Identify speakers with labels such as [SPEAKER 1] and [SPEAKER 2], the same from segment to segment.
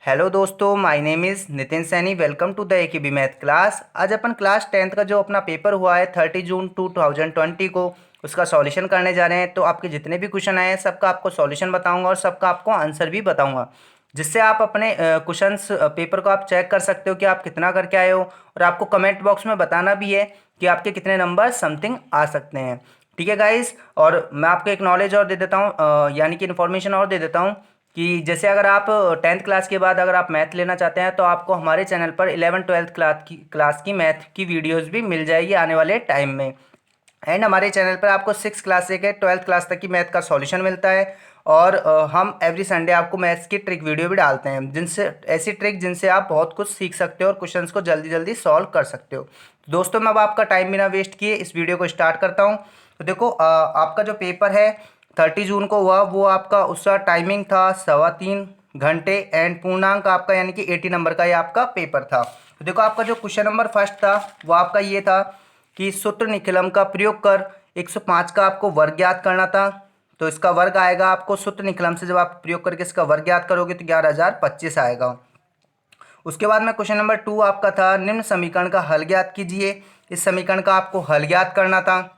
[SPEAKER 1] Hello दोस्तों, my name is Nitin Saini. Welcome to the AKB math class. आज अपन class 10th का जो अपना पेपर हुआ है 30 जून 2020 को उसका सॉल्यूशन करने जा रहे हैं। तो आपके जितने भी क्वेश्चन आए हैं सबका आपको सॉल्यूशन बताऊंगा और सबका आपको आंसर भी बताऊंगा, जिससे आप अपने क्वेश्चंस पेपर को आप चेक कर सकते हो कि आप कितना करके आए हो। और आपको कमेंट बॉक्स में बताना भी है कि आपके कितने नंबर समथिंग आ सकते हैं। ठीक है गाइस। और मैं आपको एक नॉलेज और दे देता हूँ, यानी कि इन्फॉर्मेशन और दे देता हूँ कि जैसे अगर आप 10th क्लास के बाद अगर आप मैथ लेना चाहते हैं तो आपको हमारे चैनल पर 11th-12th क्लास की मैथ की वीडियोस भी मिल जाएगी आने वाले टाइम में। एंड हमारे चैनल पर आपको 6 क्लास से 12th क्लास तक की मैथ का सॉल्यूशन मिलता है। और हम एवरी संडे आपको मैथ्स की ट्रिक वीडियो भी डालते हैं, जिनसे ऐसी ट्रिक जिनसे आप बहुत कुछ सीख सकते हो और क्वेश्चंस को जल्दी जल्दी सॉल्व कर सकते हो। तो दोस्तों, मैं अब आपका टाइम बिना वेस्ट किए इस वीडियो को स्टार्ट करता हूँ। तो देखो, आपका जो पेपर है 30 जून को हुआ, वो आपका उसका टाइमिंग था 3.25 घंटे एंड पूर्णांक आपका यानी कि 80 नंबर का ये आपका पेपर था। तो देखो, आपका जो क्वेश्चन नंबर फर्स्ट था वो आपका ये था कि सूत्र निकलम का प्रयोग कर 105 का आपको वर्ग ज्ञात करना था। तो इसका वर्ग आएगा आपको सूत्र निकलम से जब आप प्रयोग करके इसका वर्ग ज्ञात करोगे तो 11,025 आएगा। उसके बाद में क्वेश्चन नंबर 2 आपका था निम्न समीकरण का हल ज्ञात कीजिए। इस समीकरण का आपको हल ज्ञात करना था।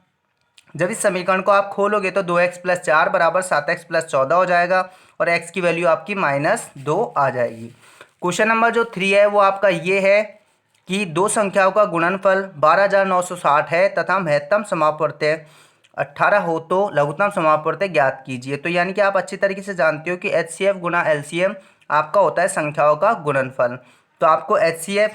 [SPEAKER 1] जब इस समीकरण को आप खोलोगे तो 2x+4 बराबर 7x+14 हो जाएगा और x की वैल्यू आपकी -2 आ जाएगी। क्वेश्चन नंबर जो 3 है वो आपका ये है कि दो संख्याओं का गुणनफल 12,960 है तथा महत्तम समापवर्त्य 18 हो तो लघुत्तम समापवर्त्य ज्ञात कीजिए। तो यानी कि आप अच्छी तरीके से जानते हो कि HCF गुणा LCM आपका होता है संख्याओं का गुणनफल। तो आपको HCF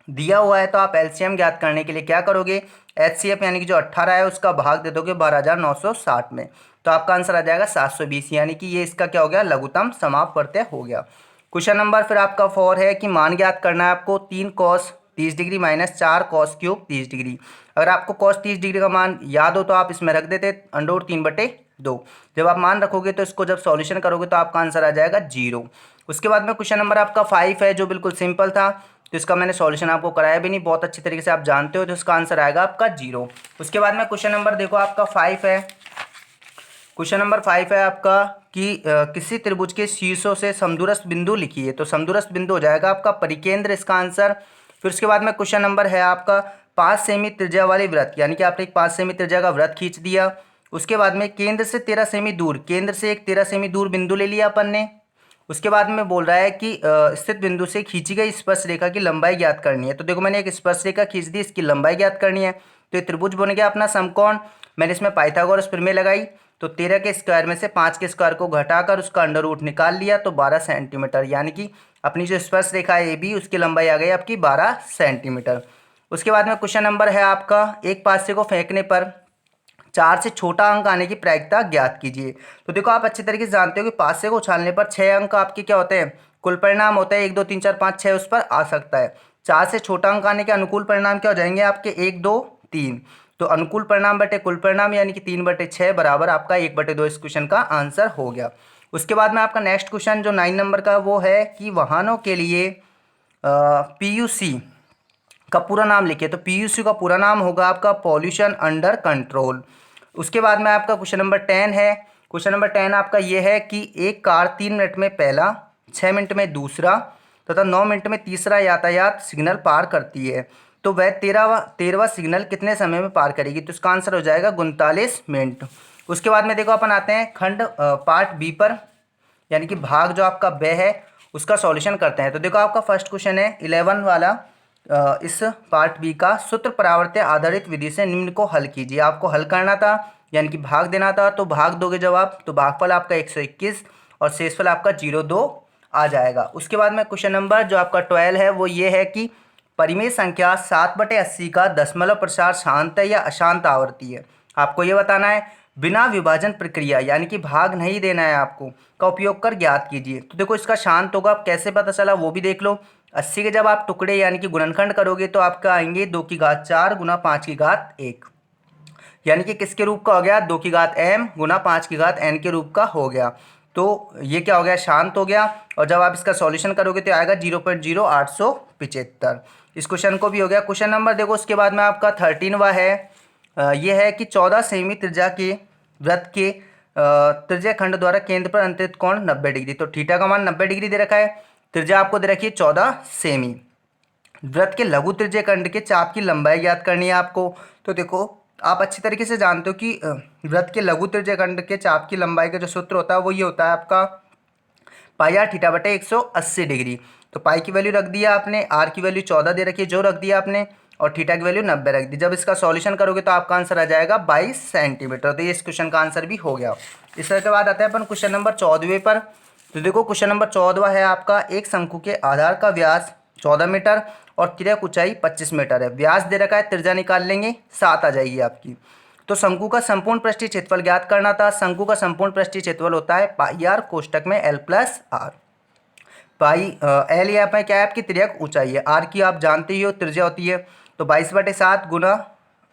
[SPEAKER 1] दिया हुआ है तो आप एलसीएम ज्ञात करने के लिए क्या करोगे, एचसीएफ यानी कि जो 18 है उसका भाग दे दोगे 12,960 में। तो आपका आंसर आ जाएगा 720, यानी कि ये इसका क्या हो गया, लघुत्तम समापवर्त्य हो गया। क्वेश्चन नंबर फिर आपका 4 है कि मान ज्ञात करना है आपको 3 cos 30 degree minus 4 cos cube 30 degree. अगर आपको cos 30 डिग्री का मान याद हो तो आप इसमें रख देते √3/2। जब आप मान रखोगे तो इसको जब सॉल्यूशन करोगे तो आपका आंसर आ जाएगा 0। उसके बाद में क्वेश्चन नंबर आपका 5 है जो बिल्कुल सिंपल था, तो इसका मैंने सॉल्यूशन आपको कराया भी नहीं, बहुत अच्छी तरीके से आप जानते हो, तो इसका आंसर आएगा आपका 0। उसके बाद में क्वेश्चन नंबर देखो आपका 5 है। क्वेश्चन नंबर 5 है आपका कि किसी त्रिभुज के शीर्षों से समदूरस्थ बिंदु लिखिए। तो समदूरस्थ बिंदु हो जाएगा आपका परिकेंद्र, इसका आंसर। फिर उसके बाद में क्वेश्चन नंबर है आपका 5 सेमी त्रिज्या वाले वृत्त, यानी कि आपने एक 5 सेमी त्रिज्या का वृत्त खींच दिया। उसके बाद में केंद्र से 13 सेमी दूर, केंद्र से एक 13 सेमी दूर बिंदु ले लिया अपन ने। उसके बाद में बोल रहा है कि स्थित बिंदु से खींची गई स्पर्श रेखा की लंबाई ज्ञात करनी है। तो देखो, मैंने एक स्पर्श रेखा खींच दी, इसकी लंबाई ज्ञात करनी है। तो ये त्रिभुज बन गया अपना समकोण। मैंने इसमें पाइथागोरस प्रमेय लगाई, तो 13 के स्क्वायर में से 5 के स्क्वायर को घटाकर उसका अंडर रूट निकाल लिया, तो 12 सेंटीमीटर, यानी कि अपनी जो स्पर्श रेखा है AB उसकी लंबाई आ गई आपकी 12 सेंटीमीटर। उसके बाद में क्वेश्चन नंबर है आपका एक पासे को फेंकने पर 4 से छोटा अंक आने की प्रायिकता ज्ञात कीजिए। तो देखो, आप अच्छी तरीके से जानते हो कि पासे को उछालने पर 6 अंक आपके क्या होते हैं, कुल परिणाम होता है 1 2 3 4 5 6 उस पर आ सकता है। 4 से छोटा अंक आने के अनुकूल परिणाम क्या हो जाएंगे आपके 1 2 3। तो अनुकूल परिणाम बटे कुल परिणाम यानी कि 3/6 बराबर आपका 1/2 इस क्वेश्चन का आंसर हो गया। उसके बाद में आपका नेक्स्ट क्वेश्चन जो 9 नंबर का वो है कि वाहनों के लिए PUC का पूरा नाम लिखिए। तो PUC का पूरा नाम होगा आपका पॉल्यूशन अंडर कंट्रोल। उसके बाद में आपका क्वेश्चन नंबर 10 है। क्वेश्चन नंबर 10 आपका ये है कि एक कार 3 मिनट में पहला, 6 मिनट में दूसरा तथा 9 मिनट में तीसरा यातायात सिग्नल पार करती है, तो वह 13वां सिग्नल कितने समय में पार करेगी। तो इसका आंसर हो जाएगा 39 मिनट। उसके बाद में देखो, अपन आते हैं खंड पार्ट बी पर, यानी कि भाग जो आपका ब है उसका सॉल्यूशन करते हैं। तो देखो, आपका फर्स्ट क्वेश्चन है 11 वाला, इस पार्ट बी का सूत्र परावर्त्य आधारित विधि से निम्न को हल कीजिए। आपको हल करना था, यानी कि भाग देना था। तो भाग दोगे जब आप, तो भागफल आपका 121 और शेषफल आपका 0.2 आ जाएगा। उसके बाद में क्वेश्चन नंबर जो आपका 12 है वो ये है कि परिमेय संख्या 7/80 का दशमलव प्रसार शांत है या अशांत आवर्ती है। आपको ये बताना है बिना विभाजन प्रक्रिया, यानी कि भाग नहीं देना है आपको, का उपयोग कर ज्ञात कीजिए। तो देखो, इसका शांत होगा, आप कैसे पता चला वो भी देख लो। 80 के जब आप टुकड़े यानी कि गुणनखंड करोगे तो आपका आएंगे 2 की घात 4 गुना 5 की घात 1, यानी कि किसके रूप का हो गया, 2 की घात m गुना 5 की घात n के रूप का हो गया। तो ये क्या हो गया, शांत हो गया। और जब आप इसका सॉल्यूशन करोगे तो आएगा 0.0875। इस क्वेश्चन को भी हो गया। क्वेश्चन नंबर देखो, उसके बाद में आपका 13वां है। ये है कि 14 सेमी त्रिज्या के वृत्त के त्रिज्या खंड द्वारा केंद्र पर अंतरित कोण 90 डिग्री। तो थीटा का मान 90 डिग्री दे रखा है। त्रिज्या आपको दे रखी है 14 सेमी। वृत्त के लघु त्रिज्य खंड के चाप की लंबाई ज्ञात करनी है आपको। तो देखो आप अच्छी तरीके से जानते हो कि वृत्त के लघु त्रिज्य खंड के चाप की लंबाई का जो सूत्र होता है वो ये होता है आपका पाई आर थीटा बटे 180 डिग्री। तो पाई की वैल्यू रख दिया आपने, आर की वैल्यू 14 दे रखी है जो रख दिया आपने, और थीटा की वैल्यू 90 रख दी। जब इसका सॉल्यूशन करोगे तो आपका आंसर आ जाएगा 22 सेंटीमीटर। तो ये इस क्वेश्चन का आंसर भी हो गया। इसके बाद आता है अपन क्वेश्चन नंबर 14वें पर। तो देखो क्वेश्चन नंबर 14वां है आपका, एक शंकु के आधार का व्यास 14 मीटर और तिर्यक ऊंचाई 25 मीटर है। व्यास दे रखा है, त्रिज्या निकाल लेंगे, 7 आ जाएगी आपकी। तो शंकु का संपूर्ण पृष्ठीय क्षेत्रफल ज्ञात करना था। शंकु का संपूर्ण पृष्ठीय क्षेत्रफल होता है पाई आर कोष्टक में L plus R. Pi L यहाँ पर क्या है आपकी त्रिज्यक ऊंचाई है, आर की आप जानते ही हो त्रिज्या होती है। तो 22/7 गुना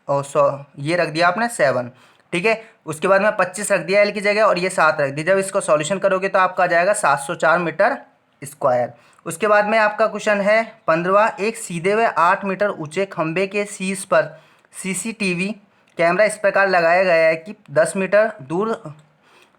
[SPEAKER 1] और 100 ये रख दिया आपने 7, ठीक है। उसके बाद में 25 रख दिया एल की जगह और ये 7 रख दिया। जब इसको सॉल्यूशन करोगे तो आपका आ जाएगा 704 मीटर स्क्वायर। उसके बाद में आपका क्वेश्चन है 15वां, एक सीधे हुए 8 मीटर ऊंचे खंभे के शीर्ष पर सीसीटीवी कैमरा इस प्रकार लगाया गया है कि 10 मीटर दूर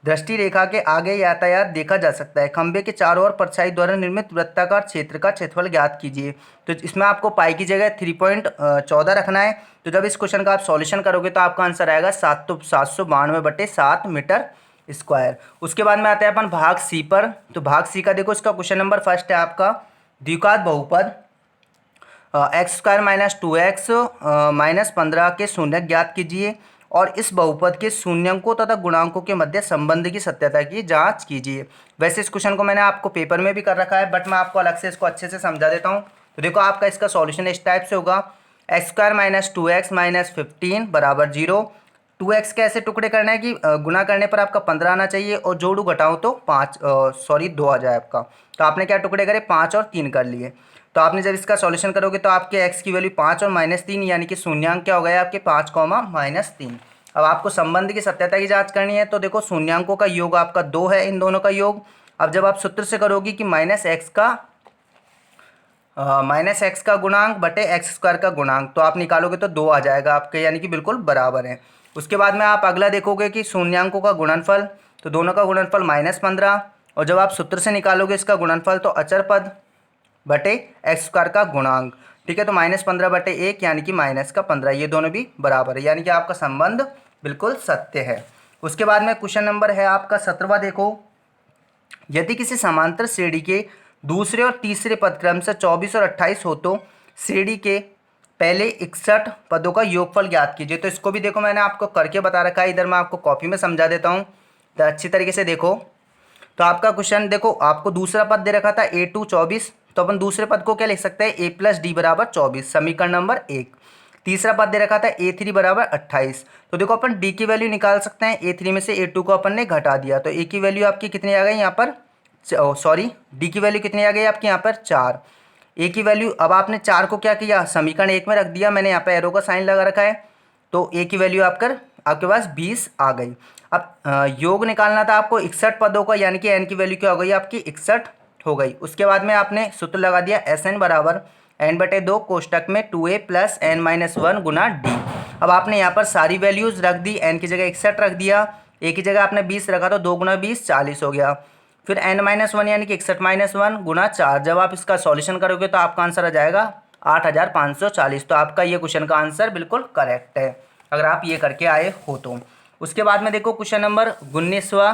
[SPEAKER 1] दृष्टि रेखा के आगे यातायात देखा जा सकता है। खंभे के चारों ओर परछाई द्वारा निर्मित वृत्ताकार क्षेत्र का क्षेत्रफल ज्ञात कीजिए। तो इसमें आपको पाई की जगह 3.14 रखना है। तो जब इस क्वेश्चन का आप सॉल्यूशन करोगे तो आपका आंसर आएगा 792/7 मीटर स्क्वायर। उसके बाद में आता है अपन भाग सी पर। तो भाग सी का देखो इसका क्वेश्चन नंबर फर्स्ट है आपका, द्विघात बहुपद x² - 2x -15 के शून्यक ज्ञात कीजिए और इस बहुपद के शून्यंकों तथा गुणांकों के मध्य संबंध की सत्यता की जांच कीजिए। वैसे इस क्वेश्चन को मैंने आपको पेपर में भी कर रखा है, बट मैं आपको अलग से इसको अच्छे से समझा देता हूँ। तो देखो आपका इसका सॉल्यूशन इस टाइप से होगा, x² - 2x -15 बराबर 0। 2x के ऐसे टुकड़े करना है कि गुना करने पर आपका 15 आना चाहिए और जोड़ू घटाऊँ तो 2 आ जाए आपका। तो आपने क्या टुकड़े करे, 5 और 3 कर लिए। तो आपने जब इसका सॉल्यूशन करोगे तो आपके x की वैल्यू 5 और -3 यानी कि शून्यांक क्या हो गया आपके 5, -3। अब आपको संबंध की सत्यता की जांच करनी है। तो देखो शून्यांकों का योग आपका 2 है, इन दोनों का योग। अब जब आप सूत्र से करोगे कि -x का गुणांक बटे x² का गुणांक, तो आप निकालोगे तो 2 आ जाएगा आपके, यानी कि बिल्कुल बराबर है। उसके बाद में आप अगला देखोगे कि शून्यांकों का गुणनफल, तो दोनों का गुणनफल -15, और जब आप सूत्र से निकालोगे इसका गुणनफल तो अचर पद बटे x² का गुणांक, ठीक है। तो -15/1 यानी कि -15, ये दोनों भी बराबर है, यानी कि आपका संबंध बिल्कुल सत्य है। उसके बाद में क्वेश्चन नंबर है आपका 17वां। देखो, यदि किसी समांतर श्रेणी के दूसरे और तीसरे पद क्रम से 24 और 28 हो तो श्रेणी के पहले 61 पदों का योगफल ज्ञात कीजिए। तो इसको भी देखो मैंने आपको करके बता रखा है, इधर मैं आपको कॉपी में समझा देता हूँ, तो अच्छी तरीके से देखो। तो आपका क्वेश्चन देखो, आपको दूसरा पद दे रखा था A2 24, तो अपन दूसरे पद को क्या लिख सकते हैं, A + D बराबर 24, समीकरण नंबर 1। तीसरा पद दे रखा था A3 बराबर 28, तो देखो अपन D की वैल्यू निकाल सकते हैं। A3 में से A2 को अपन ने घटा दिया, तो A की वैल्यू आपकी कितनी आ गई यहाँ पर, D की वैल्यू कितनी आ गई आपकी यहाँ पर 4। A की वैल्यू, अब आपने 4 को क्या किया, समीकरण 1 में रख दिया, मैंने यहाँ पर एरो का साइन लगा रखा है। तो A की वैल्यू आपके पास 20 आ गई। अब योग निकालना था आपको 61 पदों का, यानी कि n की वैल्यू क्या हो गई आपकी 61 हो गई। उसके बाद में आपने सूत्र लगा दिया SN बराबर n/2 कोष्टक में 2a + n-1 गुना d। अब आपने यहाँ पर सारी वैल्यूज़ रख दी, n की जगह 61 रख दिया, a की जगह आपने 20 रखा तो 2 × 20 40 हो गया। फिर n-1 यानी कि 61 - 1 गुना 4। जब आप इसका सॉल्यूशन करोगे तो आपका आंसर आ जाएगा 8540। तो आपका ये क्वेश्चन का आंसर बिल्कुल करेक्ट है, अगर आप ये करके आए हो तो। उसके बाद में देखो क्वेश्चन नंबर 19वां।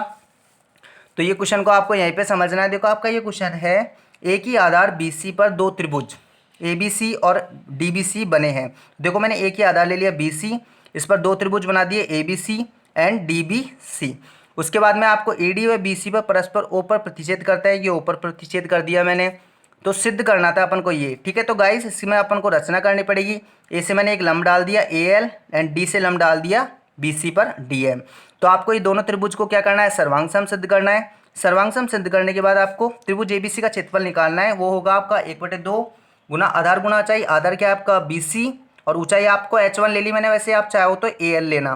[SPEAKER 1] तो ये क्वेश्चन को आपको यहीं पे समझना है। देखो आपका ये क्वेश्चन है, एक ही आधार BC पर दो त्रिभुज ABC और DBC बने हैं। देखो मैंने एक ही आधार ले लिया BC, इस पर दो त्रिभुज बना दिए ABC एंड DBC। उसके बाद में आपको AD व BC पर परस्पर O पर प्रतिच्छेद करता है, ये O पर प्रतिच्छेद कर दिया मैंने। तो सिद्ध करना था अपन को ये, ठीक है। तो गाइस इसमें अपन को रचना करनी पड़ेगी। A से मैंने एक लंब डाल दिया AL एंड D से लंब डाल दिया BC पर DM। तो आपको ये दोनों त्रिभुज को क्या करना है, सर्वांग सम सिद्ध करना है। सर्वांग सम सिद्ध करने के बाद आपको त्रिभुज ABC का क्षेत्रफल निकालना है, वो होगा आपका 1/2 गुना आधार गुना ऊंचाई। आधार क्या है आपका BC और ऊंचाई आपको H1 ले ली मैंने, वैसे आप चाहो तो AL लेना,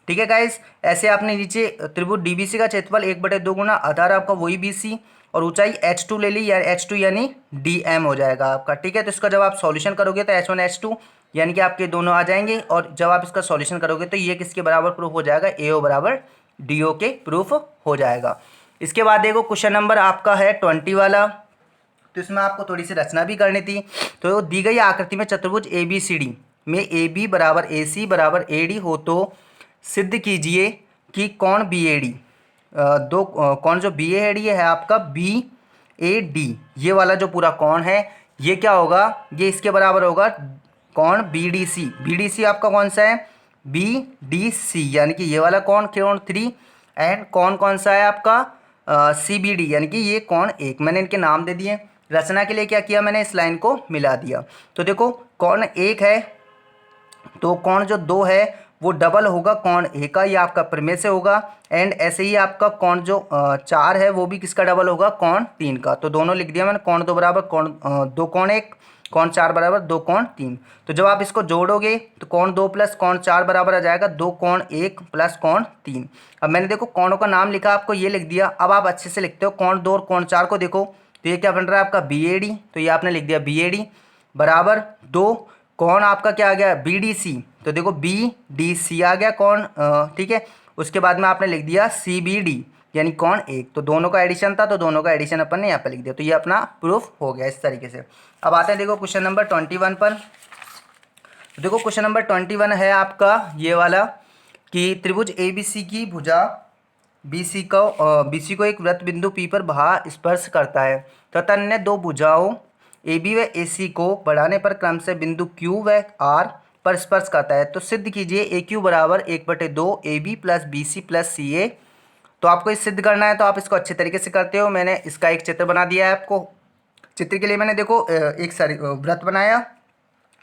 [SPEAKER 1] ठीक है गाइस। ऐसे आपने नीचे त्रिभुज DBC का क्षेत्रफल 1/2 गुना आधार आपका वही BC और ऊंचाई H2 ले ली, या H2 यानी DM हो जाएगा आपका, ठीक है। तो इसका जब आप सॉल्यूशन करोगे तो H1 H2 यानी कि आपके दोनों आ जाएंगे, और जब आप इसका सॉल्यूशन करोगे तो ये किसके बराबर प्रूफ हो जाएगा, AO बराबर DO के प्रूफ हो जाएगा। इसके बाद देखो क्वेश्चन नंबर आपका है 20 वाला। तो इसमें आपको थोड़ी सी रचना भी करनी थी। तो दी गई आकृति में चतुर्भुज ए बी सी डी में ए बी बराबर ए सी बराबर ए डी हो तो सिद्ध कीजिए कि कौन बी ए डी कौन जो बी ए डी है आपका बी ए डी, ये वाला जो पूरा कौन है ये क्या होगा, ये इसके बराबर होगा कौन B D C. B D C आपका कौन सा है, बी डी सी, यानी कि ये वाला कौन 3 एंड कौन सा है आपका सी बी डी, यानी कि ये कौन एक। मैंने इनके नाम दे दिए। रचना के लिए क्या किया मैंने, इस लाइन को मिला दिया। तो देखो कौन एक है तो कौन जो 2 है वो डबल होगा कौन ए का, ये आपका प्रमेय से होगा। एंड ऐसे ही आपका कौन जो 4 है वो भी किसका डबल होगा, कौन 3 का। तो दोनों लिख दिया मैंने, कौन 2 बराबर कौन 2 कौन 1, कौन 4 बराबर 2 कौन 3। तो जब आप इसको जोड़ोगे तो कौन 2 प्लस कौन 4 बराबर आ जाएगा 2 कौन 1 प्लस कौन 3। अब मैंने देखो कौनों का नाम लिखा, आपको ये लिख दिया। अब आप अच्छे से लिखते हो कौन 2 और कौन 4 को देखो, तो ये क्या बन रहा है आपका बी ए डी, तो ये आपने लिख दिया बी ए डी बराबर 2 कौन आपका क्या आ गया बी डी सी, तो देखो बी डी सी आ गया कौन, ठीक है। उसके बाद में आपने लिख दिया सी बी डी यानी कौन एक, तो दोनों का एडिशन था तो दोनों का एडिशन अपन ने यहाँ पे लिख दिया। तो ये अपना प्रूफ हो गया इस तरीके से। अब आते हैं देखो क्वेश्चन नंबर 21 पर। तो देखो क्वेश्चन नंबर 21 है आपका ये वाला कि त्रिभुज ए बी सी की भुजा बी सी को एक वृत्त बिंदु पी पर भा स्पर्श करता है तथा अन्य 2 भुजाओं ए बी व ए सी को बढ़ाने पर क्रम से बिंदु क्यू व आर पर स्पर्श करता है। तो सिद्ध कीजिए ए क्यू बराबर 1/2 A B plus B C plus C A. तो आपको इस सिद्ध करना है तो आप इसको अच्छे तरीके से करते हो। मैंने इसका एक चित्र बना दिया है आपको। चित्र के लिए मैंने देखो एक वृत्त बनाया,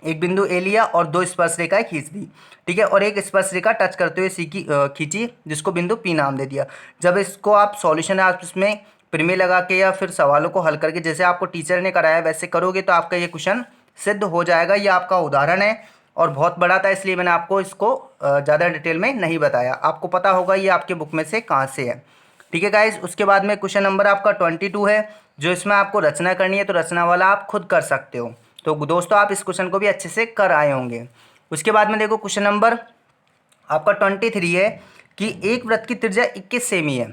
[SPEAKER 1] एक बिंदु ए लिया और 2 स्पर्श रेखाएं खींच दी, ठीक है, और एक स्पर्श रेखा टच करते हुए सी की खींची जिसको बिंदु पी नाम दे दिया। जब इसको आप सॉल्यूशन आप इसमें प्रमेय लगा के या फिर सवालों को हल करके जैसे आपको टीचर ने कराया वैसे करोगे तो आपका ये क्वेश्चन सिद्ध हो जाएगा। ये आपका उदाहरण है और बहुत बड़ा था इसलिए मैंने आपको इसको ज़्यादा डिटेल में नहीं बताया। आपको पता होगा ये आपके बुक में से कहाँ से है, ठीक है गाइज। उसके बाद में क्वेश्चन नंबर आपका 22 है जो इसमें आपको रचना करनी है, तो रचना वाला आप खुद कर सकते हो। तो दोस्तों आप इस क्वेश्चन को भी अच्छे से कर आए होंगे। उसके बाद में देखो क्वेश्चन नंबर आपका 23 है कि एक वृत्त की त्रिज्या 21 सेमी है,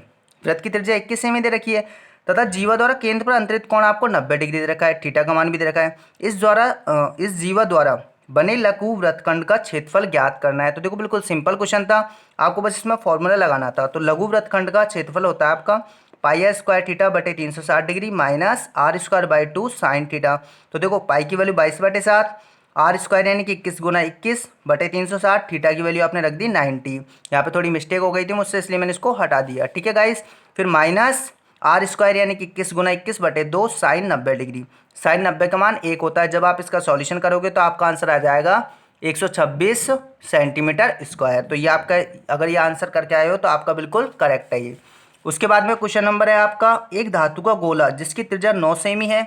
[SPEAKER 1] वृत्त की त्रिज्या 21 सेमी दे रखी है तथा जीवा द्वारा केंद्र पर अंतरित कोण आपको 90 डिग्री दे रखा है, थीटा का मान भी दे रखा है। इस जीवा द्वारा बने लघु वृत्तखंड का क्षेत्रफल ज्ञात करना है। तो देखो बिल्कुल सिंपल क्वेश्चन था, आपको बस इसमें फॉर्मूला लगाना था। तो लघु वृत्तखंड का क्षेत्रफल होता है आपका पाई आर स्क्वायर थीटा बटे 360 degree minus R square by 2 sine theta. तो देखो पाई की वैल्यू 22/7, आर स्क्वायर यानी कि 21 गुना 21 बटे 360, थीटा की वैल्यू आपने रख दी 90। यहाँ पे थोड़ी मिस्टेक हो गई थी मुझसे इसलिए मैंने इसको हटा दिया, ठीक है गाइस। फिर माइनस आर स्क्वायर यानी कि 21 गुना 21 बटे 2 साइन 90 डिग्री। साइन 90 का मान 1 होता है। जब आप इसका सॉल्यूशन करोगे तो आपका आंसर आ जाएगा 126 सेंटीमीटर स्क्वायर। तो ये आपका अगर ये आंसर करके आए हो तो आपका बिल्कुल करेक्ट है ये। उसके बाद में क्वेश्चन नंबर है आपका एक धातु का गोला जिसकी त्रिज्या 9 सेमी है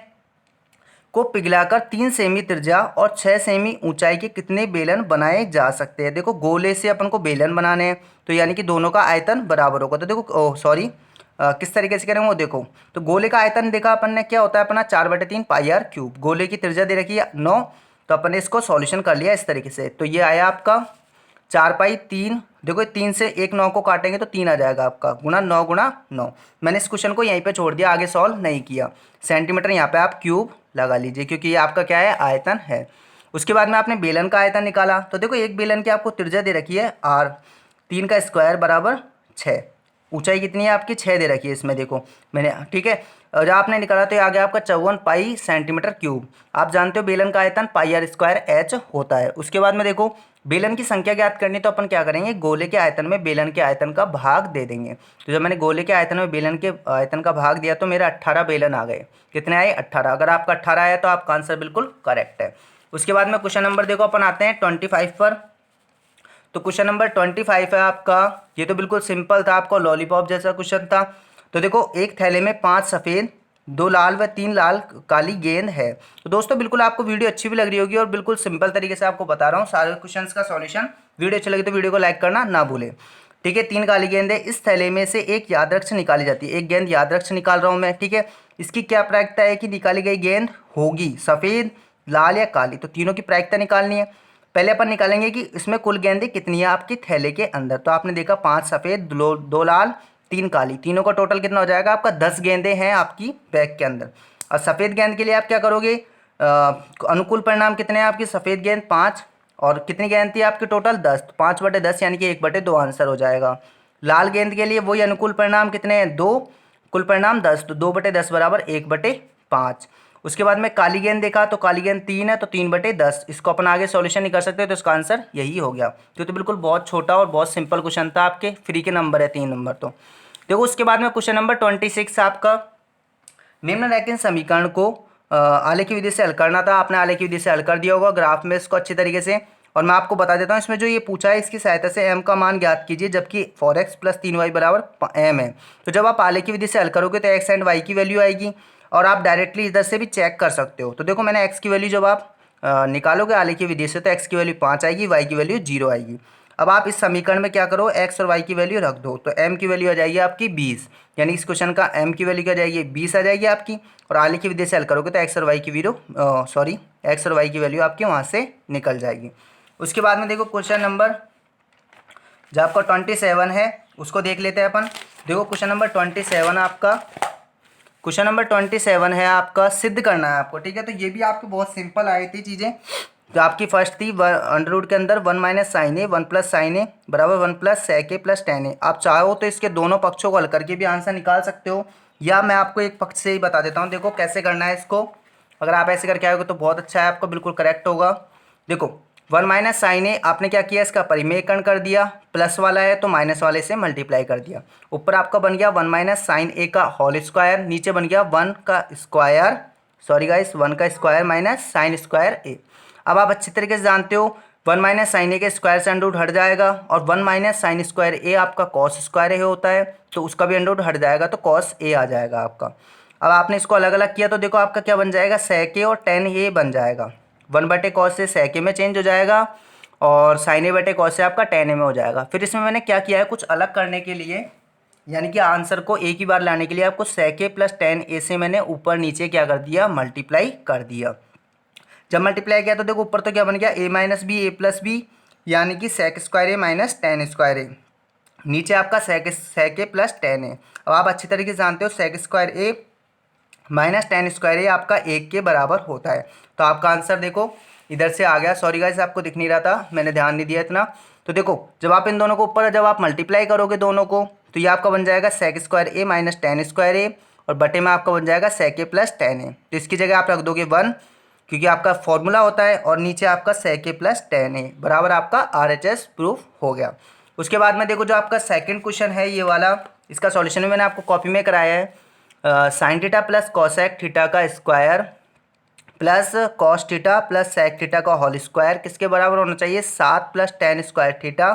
[SPEAKER 1] को पिघलाकर 3 सेमी त्रिज्या और 6 सेमी ऊंचाई के कितने बेलन बनाए जा सकते हैं। देखो गोले से अपन को बेलन बनाने हैं तो यानी कि दोनों का आयतन बराबर होगा। तो देखो किस तरीके से करेंगे वो देखो। तो गोले का आयतन देखा अपन ने क्या होता है अपना 4/3 पाई आर क्यूब। गोले की त्रिज्या दे रखी है 9, तो अपन ने इसको सॉल्यूशन कर लिया इस तरीके से। तो ये आया आपका 4/3, देखो 3 से एक 9 को काटेंगे तो 3 आ जाएगा आपका गुना 9 गुना 9। मैंने इस क्वेश्चन को यहीं पे छोड़ दिया, आगे सॉल्व नहीं किया। सेंटीमीटर यहाँ पे आप क्यूब लगा लीजिए क्योंकि ये आपका क्या है आयतन है। उसके बाद में आपने बेलन का आयतन निकाला। तो देखो एक बेलन की आपको त्रिज्या दे रखी है r, 3 का स्क्वायर बराबर 6, ऊंचाई कितनी है आपकी 6 दे रखी है इसमें देखो मैंने, ठीक है। और जब आपने निकाला तो ये आ गया आपका 54 पाई सेंटीमीटर क्यूब। आप जानते हो बेलन का आयतन पाई आर स्क्वायर एच होता है। उसके बाद में देखो बेलन की संख्या ज्ञात करनी तो अपन क्या करेंगे, गोले के आयतन में बेलन के आयतन का भाग दे देंगे। तो जब मैंने गोले के आयतन में बेलन के आयतन का भाग दिया तो मेरे 18 बेलन आ गए। कितने आए 18। अगर आपका 18 आया तो आपका आंसर बिल्कुल करेक्ट है। उसके बाद में क्वेश्चन नंबर देखो अपन आते हैं 25 पर। तो क्वेश्चन नंबर 25 है आपका, ये तो बिल्कुल सिंपल था, आपको लॉलीपॉप जैसा क्वेश्चन था। तो देखो एक थैले में 5 सफ़ेद 2 लाल व 3 लाल काली गेंद है। तो दोस्तों बिल्कुल आपको वीडियो अच्छी भी लग रही होगी और बिल्कुल सिंपल तरीके से आपको बता रहा हूँ सारे क्वेश्चंस का सॉल्यूशन। वीडियो अच्छी लगी तो वीडियो को लाइक करना ना भूलें, ठीक है। 3 काली गेंद है, इस थैले में से एक यादृक्ष निकाली जाती है। एक गेंद यादृक्ष निकाल रहा हूँ मैं, ठीक है। इसकी क्या प्रायिकता है कि निकाली गई गेंद होगी सफ़ेद लाल या काली। तो तीनों की प्रायिकता निकालनी है। पहले अपन निकालेंगे कि इसमें कुल गेंदें कितनी है आपकी थैले के अंदर। तो आपने देखा 5 सफ़ेद 2 लाल 3 काली, तीनों का टोटल कितना हो जाएगा आपका 10 गेंदें हैं आपकी बैग के अंदर। और सफ़ेद गेंद के लिए आप क्या करोगे, अनुकूल परिणाम कितने हैं आपकी, सफ़ेद गेंद 5 और कितनी गेंद थी आपकी टोटल 10, तो 5/10 यानी कि 1/2 आंसर हो जाएगा। लाल गेंद के लिए वही अनुकूल परिणाम कितने हैं 2, कुल परिणाम 10, तो 2/10 बराबर 1/5। उसके बाद में काली गेंद देखा तो काली गेंद 3 है तो 3/10, इसको अपन आगे सॉल्यूशन नहीं कर सकते तो इसका आंसर यही हो गया। तो बिल्कुल बहुत छोटा और बहुत सिंपल क्वेश्चन था, आपके फ्री के नंबर है 3 नंबर। तो देखो उसके बाद में क्वेश्चन नंबर 26 आपका, निम्नलिखित समीकरण को आलेख की विधि से हल करना था। आपने आलेख की विधि से हल कर दिया होगा ग्राफ में इसको अच्छी तरीके से। और मैं आपको बता देता हूँ इसमें जो ये पूछा है इसकी सहायता से m का मान ज्ञात कीजिए, जबकि 4x + 3y बराबर m है। तो जब आप आलेख की विधि से हल करोगे तो x एंड y की वैल्यू आएगी और आप डायरेक्टली इधर से भी चेक कर सकते हो। तो देखो मैंने x की वैल्यू जब आप निकालोगे आलेख की विधि से तो x की वैल्यू 5 आएगी, y की वैल्यू 0 आएगी। अब आप इस समीकरण में क्या करो, x और y की वैल्यू रख दो, तो m की वैल्यू आ जाएगी आपकी 20, यानी इस क्वेश्चन का m की वैल्यू क्या जाएगी 20 आ जाएगी आपकी। और आलेख की विधि से हल करोगे तो x और y की वैल्यू आपकी वहाँ से निकल जाएगी। उसके बाद में देखो क्वेश्चन नंबर जो आपका 27 है उसको देख लेते हैं अपन। देखो क्वेश्चन नंबर 27 आपका, क्वेश्चन नंबर 27 है आपका, सिद्ध करना है आपको, ठीक है। तो ये भी आपको बहुत सिंपल आई थी चीज़ें। तो आपकी फर्स्ट थी अंडर रूट के अंदर 1 - sin a 1 + sin a बराबर 1 + sec a + tan a। आप चाहो तो इसके दोनों पक्षों को हल करके भी आंसर निकाल सकते हो, या मैं आपको एक पक्ष से ही बता देता हूँ। देखो कैसे करना है इसको, अगर आप ऐसे करके आओगे तो बहुत अच्छा है, आपको बिल्कुल करेक्ट होगा। देखो 1 - sin a आपने क्या किया, इसका परिमेयकरण कर दिया, प्लस वाला है तो माइनस वाले से मल्टीप्लाई कर दिया। ऊपर आपका बन गया 1 - sin a का होल स्क्वायर, नीचे बन गया 1 का स्क्वायर, सॉरी गाइस 1 का square minus sine square a। अब आप अच्छी तरीके से जानते हो 1 - sin a के स्क्वायर से अंडर रूट हट जाएगा, और 1 - sin स्क्वायर a आपका कॉस स्क्वायर a होता है, तो उसका भी अंडर रूट हट जाएगा तो कॉस a आ जाएगा आपका। अब आपने इसको अलग अलग किया तो देखो आपका क्या बन जाएगा, sec a और tan a बन जाएगा। 1/cos से sec a में चेंज हो जाएगा और sin a/cos से आपका tan a में हो जाएगा। फिर इसमें मैंने क्या किया है, कुछ अलग करने के लिए, यानी कि आंसर को एक ही बार लाने के लिए आपको sec a + tan a से मैंने ऊपर नीचे क्या कर दिया, मल्टीप्लाई कर दिया। जब मल्टीप्लाई किया तो देखो ऊपर तो क्या बन गया a - b a + b, यानी कि sec square a - tan square a, नीचे आपका sec a + tan a। अब आप अच्छी तरीके से जानते हो sec square a - tan square a आपका 1 के बराबर होता है। तो आपका आंसर देखो इधर से आ गया। सॉरी गाइस आपको दिख नहीं रहा था, मैंने ध्यान नहीं दिया इतना। तो देखो जब आप इन दोनों को ऊपर जब आप मल्टीप्लाई करोगे दोनों को, तो ये आपका बन जाएगा sec square a - tan square a, और बटे में आपका बन जाएगा sec a + tan a। तो इसकी जगह आप रख दोगे 1, क्योंकि आपका फॉर्मूला होता है, और नीचे आपका sec a + tan a बराबर आपका RHS प्रूफ हो गया। उसके बाद में देखो जो आपका सेकंड क्वेश्चन है ये वाला, इसका सॉल्यूशन भी मैंने आपको कॉपी में कराया है। sin थीटा + cosec थीटा का square plus cos theta + sec theta का होल स्क्वायर किसके बराबर होना चाहिए, 7 + tan square theta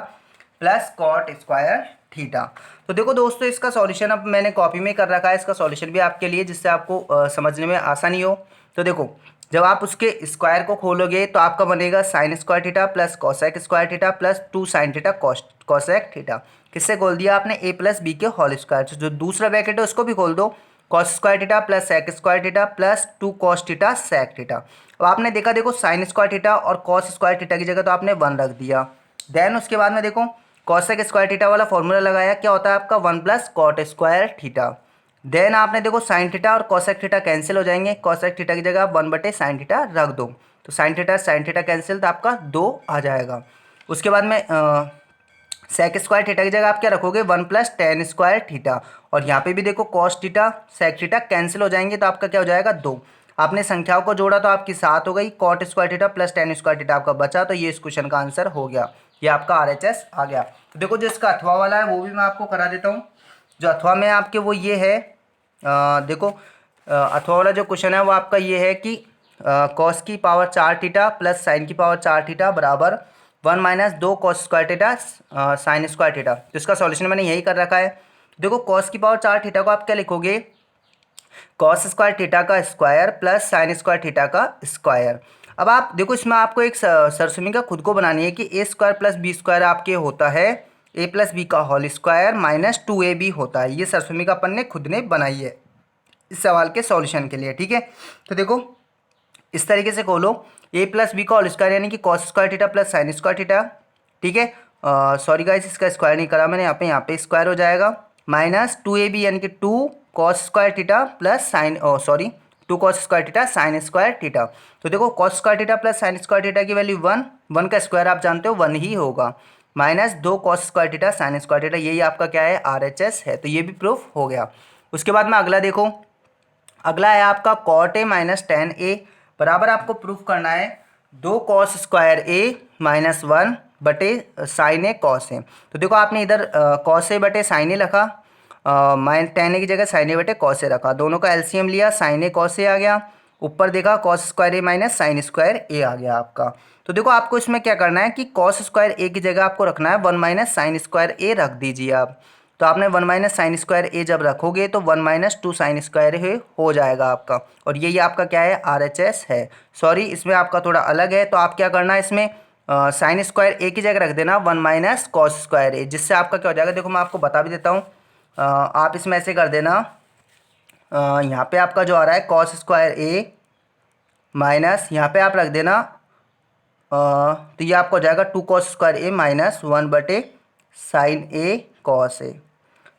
[SPEAKER 1] plus cot square theta. तो देखो दोस्तों इसका सॉल्यूशन अब मैंने कॉपी में कर रखा है, इसका सॉल्यूशन भी आपके लिए, जिससे आपको समझने में आसानी हो। तो देखो जब आप उसके स्क्वायर को खोलोगे तो आपका बनेगा sin square theta plus cosec square theta plus 2 sin theta cosec theta. किससे खोल दिया आपने, a + b के होल स्क्वायर। जो दूसरा ब्रैकेट है उसको भी खोल दो, cos square theta plus sec square theta plus 2 cos theta sec theta. अब आपने देखा देखो sin स्क्वायर थीटा और cos स्क्वायर थीटा की जगह तो आपने 1 रख दिया। देन उसके बाद में देखो cosec स्क्वायर थीटा वाला फॉर्मूला लगाया, क्या होता है आपका 1 + cot स्क्वायर थीटा। देन आपने देखो sin थीटा और cosec थीटा कैंसिल हो जाएंगे, cosec थीटा की जगह आप 1/sin थीटा रख दो, तो sin थीटा कैंसिल, तो आपका 2 आ जाएगा। उसके बाद में सेक स्क्वायर थीटा की जगह आप क्या रखोगे 1 + tan स्क्वायर थीटा, और यहाँ पे भी देखो cos theta sec theta cancel हो जाएंगे, तो आपका क्या हो जाएगा 2। आपने संख्याओं को जोड़ा तो आपकी 7 हो गई, cot square theta plus tan square theta आपका बचा, तो ये इस क्वेश्चन का आंसर हो गया, ये आपका RHS आ गया। तो देखो जो इसका अथवा वाला है वो भी मैं आपको करा देता हूँ। जो अथवा में आपके वो ये है, देखो अथवा वाला जो क्वेश्चन है वो आपका ये है कि cos की पावर 4 थीटा प्लस sin की पावर 4 थीटा बराबर 1 - 2 cos square theta sin square theta. तो इसका सॉल्यूशन मैंने यही कर रखा है। देखो cos की पावर 4 थीटा को आप क्या लिखोगे, cos स्क्वायर थीटा का square plus sin square theta का स्क्वायर। अब आप देखो इसमें आपको एक सरसुमिका खुद को बनानी है कि a square plus B square आपके होता है a + b का होल स्क्वायर माइनस 2ab होता है। ये सरसुमिका अपन ने खुद ने बनाई है इस सवाल के सॉल्यूशन के लिए, ठीक है। तो देखो इस तरीके से खोलो a + b का होल स्क्वायर यानी कि cos square theta plus sin square theta, ठीक है। सॉरी गाइस इसका स्क्वायर नहीं करा मैंने, यहाँ पे स्क्वायर हो जाएगा माइनस 2ab यानी कि 2 cos square theta plus sin sorry two cos square theta sine square theta. तो देखो cos square theta plus sine square theta की वैल्यू 1, 1 का स्क्वायर आप जानते हो 1 ही होगा, minus 2 cos square theta sine square theta, यही आपका क्या है RHS है। तो ये भी प्रूफ हो गया। उसके बाद में अगला देखो, अगला है आपका कॉट ए माइनस टेन ए बराबर आपको प्रूफ करना है 2 कॉस स्क्वायर ए माइनस 1 बटे साइन ए कॉस ए। तो देखो आपने इधर कॉस ए बटे साइन ए रखा, माइनस टेन ए की जगह साइन ए बटे कॉस ए रखा, दोनों का एलसीएम लिया, साइन ए कॉस ए आ गया, ऊपर देखा कॉस स्क्वायर ए माइनस साइन स्क्वायर ए आ गया आपका। तो देखो आपको इसमें क्या करना है कि कॉस स्क्वायर ए की जगह आपको रखना है 1 माइनस साइन स्क्वायर ए रख दीजिए आप। तो आपने 1 माइनस साइन स्क्वायर ए जब रखोगे तो 1 माइनस 2 साइन स्क्वायर ए हो जाएगा आपका, और यही आपका क्या है RHS है। सॉरी इसमें आपका थोड़ा अलग है, तो आप क्या करना है इसमें साइन स्क्वायर ए की जगह रख देना 1 माइनस कॉस स्क्वायर ए, जिससे आपका क्या हो जाएगा, देखो मैं आपको बता भी देता हूँ। आप इसमें ऐसे कर देना, यहाँ पे आपका जो आ रहा है कॉस स्क्वायर ए माइनस यहाँ पे आप रख देना, तो ये आपको हो जाएगा 2 कॉस स्क्वायर ए माइनस 1 बटे साइन ए कॉस ए।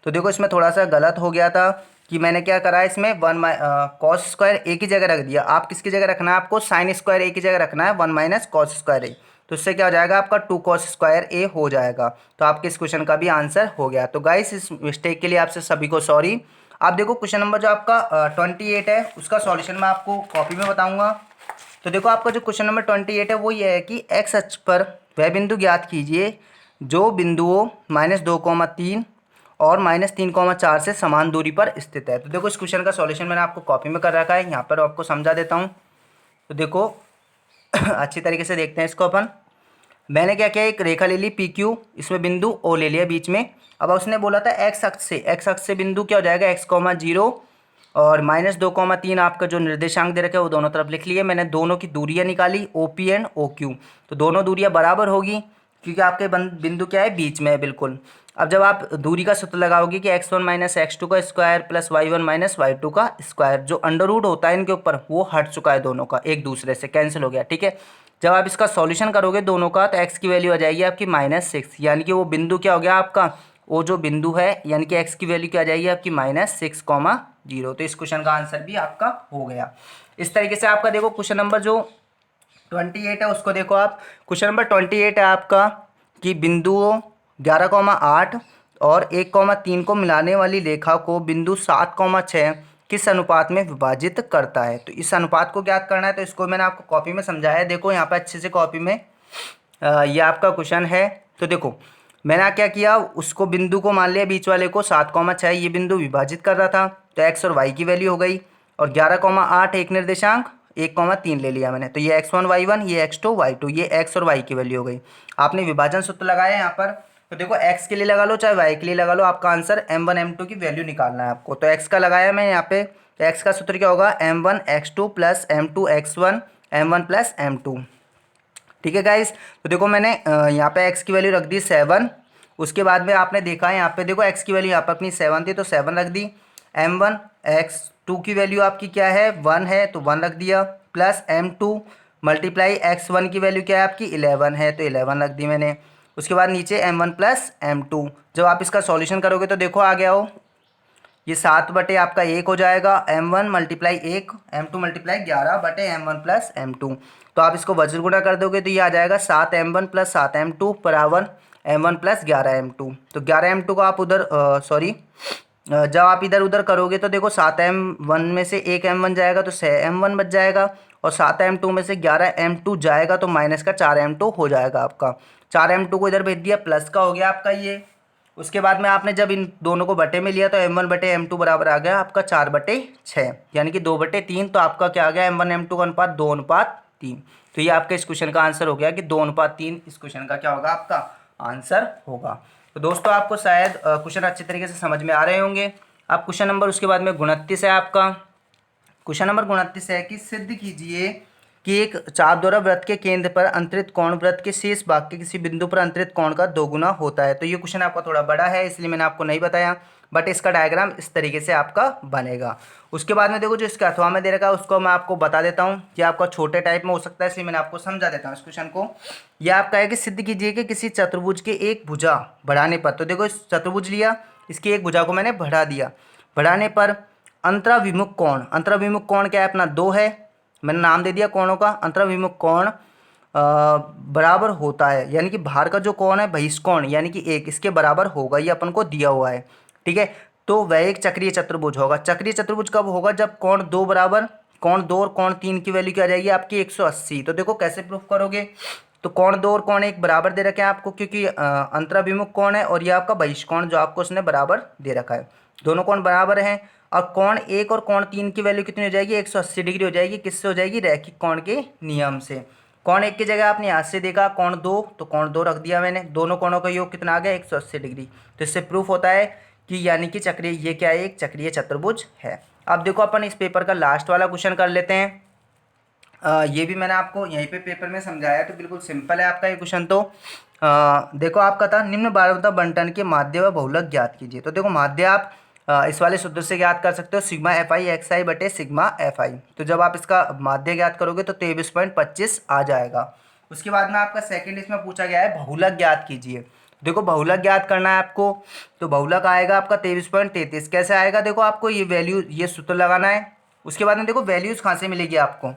[SPEAKER 1] तो देखो इसमें थोड़ा सा गलत हो गया था कि मैंने क्या करा इसमें कॉस स्क्वायर ए की जगह रख दिया, आप किसकी जगह रखना है, आपको साइन स्क्वायर ए की जगह रखना है 1 माइनस कॉस स्क्वायर ए। तो इससे क्या हो जाएगा आपका 2 कॉस स्क्वायर ए हो जाएगा। तो आपके इस क्वेश्चन का भी आंसर हो गया। तो गाइस इस मिस्टेक के लिए आपसे सभी को सॉरी। आप देखो क्वेश्चन नंबर जो आपका 28 है उसका सॉल्यूशन मैं आपको कॉपी में बताऊंगा। तो देखो आपका जो क्वेश्चन नंबर 28 है वो ये है कि एक्स अक्ष पर वह बिंदु ज्ञात कीजिए जो बिंदुओं -2,3 और -3,4 से समान दूरी पर स्थित है। तो देखो इस क्वेश्चन का सॉल्यूशन मैंने आपको कॉपी में कर रखा है, यहाँ पर आपको समझा देता हूँ। तो देखो अच्छी तरीके से देखते हैं इसको अपन। मैंने क्या किया, एक रेखा ले ली PQ, इसमें बिंदु O ले लिया बीच में। अब उसने बोला था एक्स अक्ष से बिंदु क्या हो जाएगा x,0 और -2,3 आपका जो निर्देशांक दे रखे हैं वो दोनों तरफ लिख लिए। मैंने दोनों की दूरियां निकाली OP एंड OQ, तो दोनों दूरियां बराबर होगी क्योंकि आपके बिंदु क्या है बीच में है बिल्कुल। अब जब आप दूरी का सूत्र लगाओगे कि x1 माइनस x2 का square plus y1 minus y2 का स्क्वायर, जो अंडर रूट होता है इनके ऊपर वो हट चुका है, दोनों का एक दूसरे से कैंसिल हो गया, ठीक है। जब आप इसका सॉल्यूशन करोगे दोनों का तो x की वैल्यू आ जाएगी आपकी -6, यानी कि वो बिंदु क्या हो गया आपका, वो जो बिंदु है यानी कि x की वैल्यू क्या आ जाएगी आपकी -6,0। तो इस क्वेश्चन का आंसर भी आपका हो गया। इस तरीके से आपका देखो क्वेश्चन नंबर जो 28 है उसको देखो आप। क्वेश्चन नंबर 28 है आपका कि बिंदुओं 11,8 और 1,3 को मिलाने वाली रेखा को बिंदु 7,6 किस अनुपात में विभाजित करता है। तो इस अनुपात को ज्ञात करना है, तो इसको मैंने आपको कॉपी में समझाया है। देखो यहाँ पर अच्छे से कॉपी में ये आपका क्वेश्चन है। तो देखो मैंने क्या किया, उसको बिंदु को मान लिया बीच वाले को 7,6, ये बिंदु विभाजित कर रहा था तो x और y की वैल्यू हो गई, और 11,8 एक निर्देशांक 1,3 ले लिया मैंने, तो ये x1 y1 ये x2 y2, ये x और y की वैल्यू हो गई। आपने विभाजन सूत्र लगाया यहाँ पर, तो देखो x के लिए लगा लो चाहे y के लिए लगा लो, आपका आंसर m1 m2 की वैल्यू निकालना है आपको। तो x का लगाया मैं यहाँ पे, तो x का सूत्र क्या होगा m1 x2 plus m2 x1 m1 plus m2, ठीक है गाइस। तो देखो मैंने यहाँ पे x की वैल्यू रख दी 7, उसके बाद में आपने देखा यहाँ पे देखो x की वैल्यू यहाँ पर अपनी 7 थी तो 7 रख दी, m1 x2 की वैल्यू आपकी क्या है 1 है तो 1 रख दिया, प्लस m2 मल्टीप्लाई x1 की वैल्यू क्या है आपकी 11 है तो 11 रख दी मैंने। उसके बाद नीचे m1 प्लस m2, जब आप इसका सॉल्यूशन करोगे तो देखो आ गया हो, ये 7 बटे आपका 1 हो जाएगा, m1 मल्टीप्लाई 1 m2 मल्टीप्लाई 11 बटे m1 प्लस m2। तो आप इसको वज्र गुणा कर दोगे तो ये आ जाएगा 7m1 प्लस 7m2 बराबर m1 प्लस 11m2। तो 11m2 को आप उधर जब आप इधर उधर करोगे तो देखो 7m1 में से 1 m1 जाएगा तो 6m1 बच जाएगा, और 7m2 में से 11m2 जाएगा तो माइनस का 4m2 हो जाएगा आपका। 4m2 को इधर भेज दिया, प्लस का हो गया आपका ये। उसके बाद में आपने जब इन दोनों को बटे में लिया तो m1 बटे m2 बराबर आ गया आपका 4/6, यानी कि 2/3। तो आपका क्या आ गया m1 m2 का अनुपात 2:3। तो ये आपके इस क्वेश्चन का आंसर हो गया कि 2:3 इस क्वेश्चन का क्या होगा आपका आंसर होगा। तो दोस्तों आपको शायद क्वेश्चन अच्छे तरीके से समझ में आ रहे होंगे। अब क्वेश्चन नंबर उसके बाद में 29 है आपका। क्वेश्चन नंबर 29 है कि सिद्ध कीजिए कि एक चापद्वारा वृत्त के केंद्र पर अंतरित कोण वृत्त के शेष भाग के किसी बिंदु पर अंतरित कोण का दोगुना होता है। तो ये क्वेश्चन आपका थोड़ा बड़ा है इसलिए मैंने आपको नहीं बताया, बट इसका डायग्राम इस तरीके से आपका बनेगा। उसके बाद में देखो जो इसके अथवा में दे रखा है उसको मैं आपको बता देता हूँ कि आपका छोटे टाइप में हो सकता है, इसलिए मैंने आपको समझा देता हूँ इस क्वेश्चन को। यह आपका है कि सिद्ध कीजिए कि किसी चतुर्भुज के एक भुजा बढ़ाने पर, तो देखो इस चतुर्भुज लिया, इसकी एक भुजा को मैंने बढ़ा दिया, बढ़ाने पर अंतराभिमुख कोण, अंतराभिमुख कोण क्या है अपना 2 है, मैंने नाम दे दिया कोणों का। अंतराभिमुख कोण बराबर होता है, यानी कि बाहर का जो कोण है बहिष्कोण यानी कि 1, इसके बराबर होगा, ये अपन को दिया हुआ है। ठीक है, तो वह एक चक्रीय चतुर्भुज होगा। चक्रीय चतुर्भुज कब होगा, जब कोण 2 बराबर, कोण 2 और कोण 3 की वैल्यू क्या आ जाएगी आपकी 180। तो देखो कैसे प्रूफ करोगे, तो कोण 2 और कोण 1 बराबर दे रखे हैं आपको, क्योंकि अंतराभिमुख कोण है और ये आपका बहिष्कोण जो आपको उसने बराबर दे रखा है, दोनों कोण बराबर हैं। और कोण 1 और कोण 3 की वैल्यू कितनी हो जाएगी, 180 डिग्री हो जाएगी। किससे हो जाएगी, रैखिक कोण के नियम से। कोण 1 की जगह आपने यहाँ से देखा कोण 2, तो कोण 2 रख दिया मैंने, दोनों कोणों का योग कितना आ गया 180 डिग्री। तो इससे प्रूफ होता है कि यानी कि चक्रीय, ये क्या है, एक चक्रीय चतुर्भुज है। अब देखो अपन इस पेपर का लास्ट वाला क्वेश्चन कर लेते हैं। ये भी मैंने आपको यहीं पे पेपर में समझाया, तो बिल्कुल सिंपल है आपका ये क्वेश्चन। तो देखो आपका था निम्न बारवता बंटन के माध्य व बहुलक ज्ञात कीजिए। तो देखो माध्य आप इस वाले सूत्र से ज्ञात कर सकते हो, सिग्मा एफ आई एक्स आई बटे सिग्मा एफ आई। तो जब आप इसका माध्य ज्ञात करोगे तो 23.25 आ जाएगा। उसके बाद में आपका सेकंड इसमें पूछा गया है बहुलक ज्ञात कीजिए। देखो बहुलक ज्ञात करना है आपको, तो बहुलक आएगा आपका 23.33। कैसे आएगा, देखो आपको ये वैल्यू, ये सूत्र लगाना है। उसके बाद में देखो वैल्यूज़ कहाँ से मिलेगी आपको,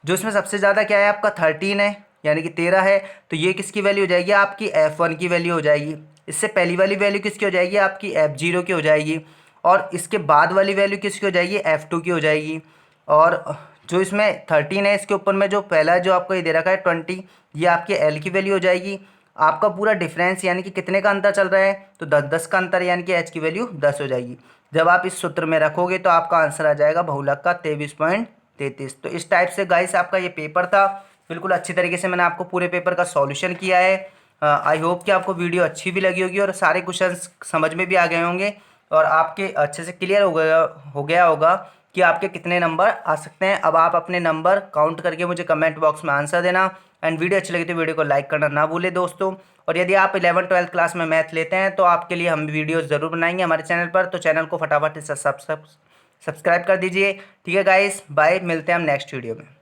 [SPEAKER 1] जो इसमें सबसे ज़्यादा क्या है आपका 13 है, यानी कि 13 है। तो ये किसकी वैल्यू हो जाएगी, आपकी F1 की वैल्यू हो जाएगी। इससे पहली वाली वैल्यू किसकी हो जाएगी, आपकी F0 की हो जाएगी। और इसके बाद वाली वैल्यू किसकी हो जाएगी, F2 की हो जाएगी। और जो इसमें 13 है, इसके ऊपर में जो पहला जो आपको ये दे रखा है 20, ये आपके L की वैल्यू हो जाएगी। आपका पूरा डिफरेंस यानी कि कितने का अंतर चल रहा है, तो 10-10 का अंतर, यानी कि H की वैल्यू 10 हो जाएगी। जब आप इस सूत्र में रखोगे तो आपका आंसर आ जाएगा बहुलक का 23.33। तो इस टाइप से गाइस आपका ये पेपर था। बिल्कुल अच्छी तरीके से मैंने आपको पूरे पेपर का सॉल्यूशन किया है। आई होप कि आपको वीडियो अच्छी भी लगी होगी और सारे क्वेश्चंस समझ में भी आ गए होंगे और आपके अच्छे से क्लियर हो गया होगा कि आपके कितने नंबर आ सकते हैं। अब आप अपने नंबर काउंट करके मुझे कमेंट बॉक्स में आंसर देना। एंड वीडियो अच्छी लगी तो वीडियो को लाइक करना ना भूले दोस्तों। और यदि आप 11-12 क्लास में मैथ लेते हैं तो आपके लिए हम वीडियोस ज़रूर बनाएंगे हमारे चैनल पर, तो चैनल को फटाफट से सब्सक्राइब कर दीजिए। ठीक है गाइस, बाय, मिलते हैं हम नेक्स्ट वीडियो में।